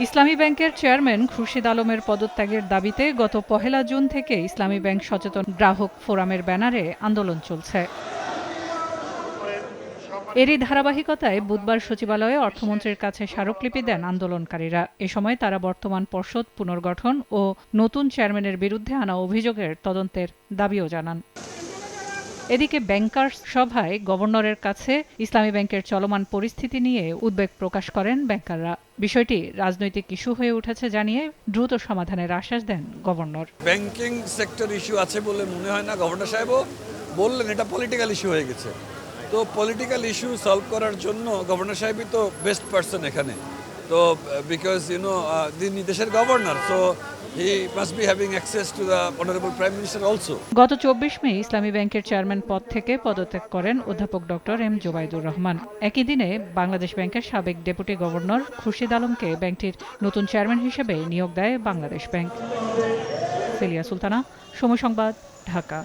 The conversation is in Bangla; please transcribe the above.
ইসলামী ব্যাংকের চেয়ারম্যান খুরশিদ আলমের পদত্যাগের দাবিতে গত ১ জুন থেকে ইসলামী ব্যাংক সচেতন গ্রাহক ফোরামের ব্যানারে আন্দোলন চলছে। এরই ধারাবাহিকতায় বুধবার সচিবালয়ে অর্থমন্ত্রীর কাছে স্মারকলিপি দেন আন্দোলনকারীরা। এ সময় তারা বর্তমান পর্ষদ পুনর্গঠন ও নতুন চেয়ারম্যানের বিরুদ্ধে আনা অভিযোগের তদন্তের দাবিও জানান। এদিকে ব্যাংকার্স সভায় গভর্নরের কাছে ইসলামী ব্যাংকের চলমান পরিস্থিতি নিয়ে উদ্বেগ প্রকাশ করেন ব্যাংকাররা। বিষয়টি রাজনৈতিক ইস্যু হয়ে উঠেছে জানিয়ে দ্রুত সমাধানের আশ্বাস দেন গভর্নর। ব্যাংকিং সেক্টর ইস্যু আছে বলে মনে হয় না। গভর্নর সাহেবও বললেন এটা পলিটিক্যাল ইস্যু হয়ে গেছে। তো পলিটিক্যাল ইস্যু সলভ করার জন্য গভর্নর সাহেবই তো বেস্ট পারসন এখানে। তো বিকজ তিনি দেশের governor, so he must be having access to the honourable prime minister also. গত ২৪ মে ইসলামী ব্যাংকের চেয়ারম্যান পদ থেকে পদত্যাগ করেন অধ্যাপক ডক্টর এম জোবাইদুর রহমান। একই দিনে বাংলাদেশ ব্যাংকের সাবেক ডেপুটি গভর্নর খুরশিদ আলমকে ব্যাংকটির নতুন চেয়ারম্যান হিসেবে নিয়োগ দেয় বাংলাদেশ ব্যাংক। সেলিয়া সুলতানা, সময় সংবাদ, ঢাকা।